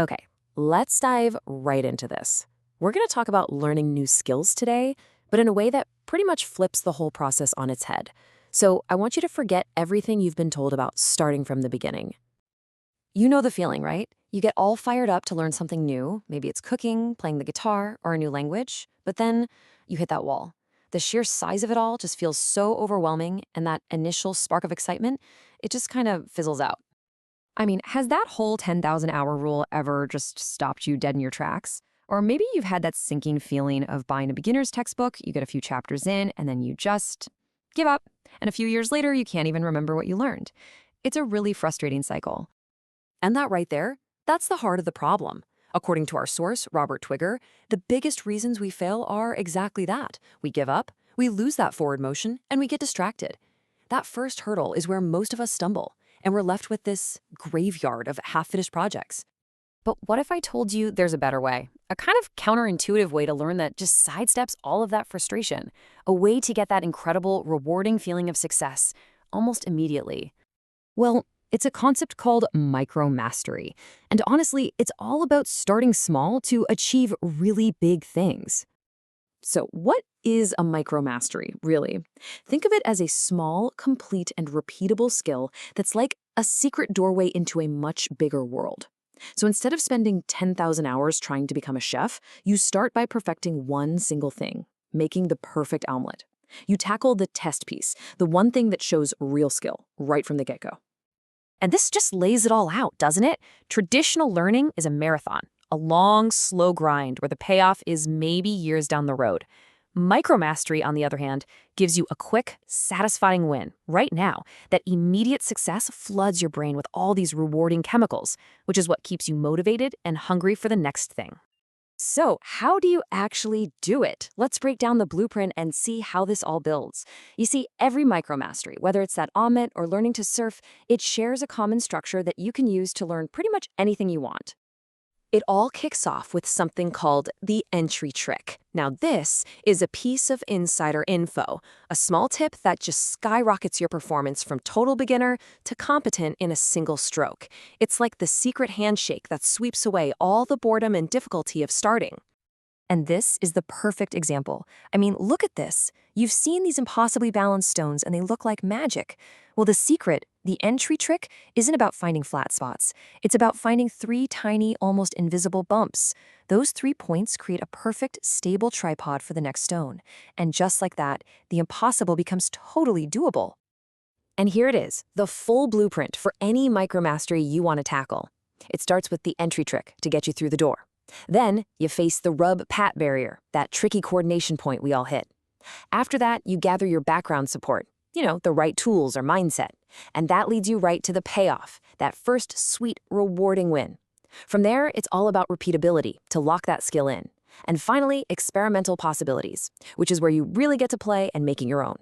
Okay, let's dive right into this. We're going to talk about learning new skills today, but in a way that pretty much flips the whole process on its head. So I want you to forget everything you've been told about starting from the beginning. You know the feeling, right? You get all fired up to learn something new. Maybe it's cooking, playing the guitar, or a new language. But then you hit that wall. The sheer size of it all just feels so overwhelming, and that initial spark of excitement, it just kind of fizzles out. I mean, has that whole 10,000-hour rule ever just stopped you dead in your tracks? Or maybe you've had that sinking feeling of buying a beginner's textbook, you get a few chapters in, and then you just give up. And a few years later, you can't even remember what you learned. It's a really frustrating cycle. And that right there, that's the heart of the problem. According to our source, Robert Twigger, the biggest reasons we fail are exactly that. We give up, we lose that forward motion, and we get distracted. That first hurdle is where most of us stumble, and we're left with this graveyard of half-finished projects. But what if I told you there's a better way? A kind of counterintuitive way to learn that just sidesteps all of that frustration. A way to get that incredible, rewarding feeling of success almost immediately. Well, it's a concept called Micromastery. And honestly, it's all about starting small to achieve really big things. So what is a micromastery, really? Think of it as a small, complete, and repeatable skill that's like a secret doorway into a much bigger world. So instead of spending 10,000 hours trying to become a chef, you start by perfecting one single thing, making the perfect omelet. You tackle the test piece, the one thing that shows real skill, right from the get-go. And this just lays it all out, doesn't it? Traditional learning is a marathon, a long, slow grind where the payoff is maybe years down the road. Micromastery, on the other hand, gives you a quick, satisfying win right now. That immediate success floods your brain with all these rewarding chemicals, which is what keeps you motivated and hungry for the next thing. So, how do you actually do it? Let's break down the blueprint and see how this all builds. You see, every micromastery, whether it's that omelet or learning to surf, it shares a common structure that you can use to learn pretty much anything you want. It all kicks off with something called the entry trick. Now, this is a piece of insider info, a small tip that just skyrockets your performance from total beginner to competent in a single stroke. It's like the secret handshake that sweeps away all the boredom and difficulty of starting. And this is the perfect example. I mean, look at this. You've seen these impossibly balanced stones and they look like magic. Well, the secret, the entry trick, isn't about finding flat spots. It's about finding 3 tiny, almost invisible bumps. Those 3 points create a perfect, stable tripod for the next stone. And just like that, the impossible becomes totally doable. And here it is, the full blueprint for any micromastery you want to tackle. It starts with the entry trick to get you through the door. Then, you face the rub-pat barrier, that tricky coordination point we all hit. After that, you gather your background support, the right tools or mindset. And that leads you right to the payoff, that first sweet, rewarding win. From there, it's all about repeatability to lock that skill in. And finally, experimental possibilities, which is where you really get to play and making your own.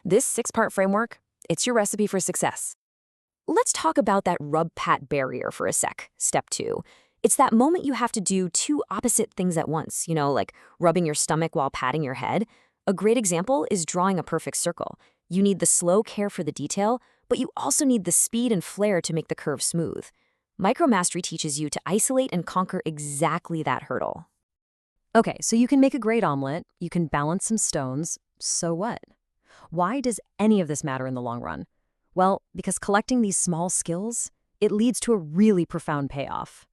This 6-part framework, it's your recipe for success. Let's talk about that rub-pat barrier for a sec, step 2. It's that moment you have to do 2 opposite things at once, like rubbing your stomach while patting your head. A great example is drawing a perfect circle. You need the slow care for the detail, but you also need the speed and flair to make the curve smooth. Micromastery teaches you to isolate and conquer exactly that hurdle. Okay, so you can make a great omelet, you can balance some stones, so what? Why does any of this matter in the long run? Well, because collecting these small skills, it leads to a really profound payoff.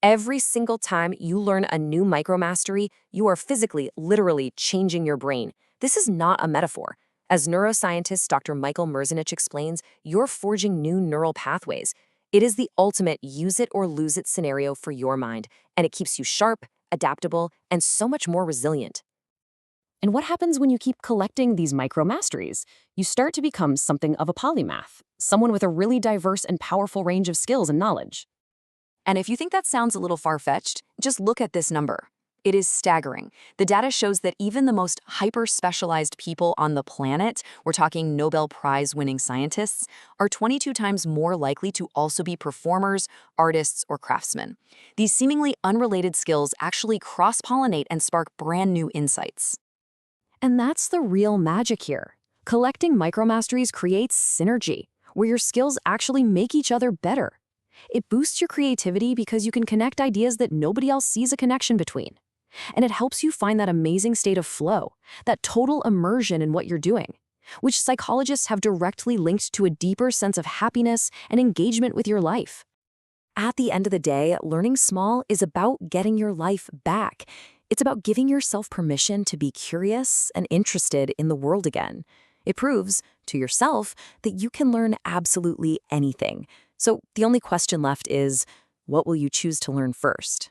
Every single time you learn a new micromastery, you are physically, literally changing your brain. This is not a metaphor. As neuroscientist Dr. Michael Merzenich explains, you're forging new neural pathways. It is the ultimate use it or lose it scenario for your mind, and it keeps you sharp, adaptable, and so much more resilient. And what happens when you keep collecting these micromasteries? You start to become something of a polymath, someone with a really diverse and powerful range of skills and knowledge. And if you think that sounds a little far-fetched, just look at this number. It is staggering. The data shows that even the most hyper-specialized people on the planet, we're talking Nobel Prize-winning scientists, are 22 times more likely to also be performers, artists, or craftsmen. These seemingly unrelated skills actually cross-pollinate and spark brand new insights. And that's the real magic here. Collecting micromasteries creates synergy, where your skills actually make each other better. It boosts your creativity because you can connect ideas that nobody else sees a connection between. And it helps you find that amazing state of flow, that total immersion in what you're doing, which psychologists have directly linked to a deeper sense of happiness and engagement with your life. At the end of the day, learning small is about getting your life back. It's about giving yourself permission to be curious and interested in the world again. It proves to yourself that you can learn absolutely anything. So the only question left is, what will you choose to learn first?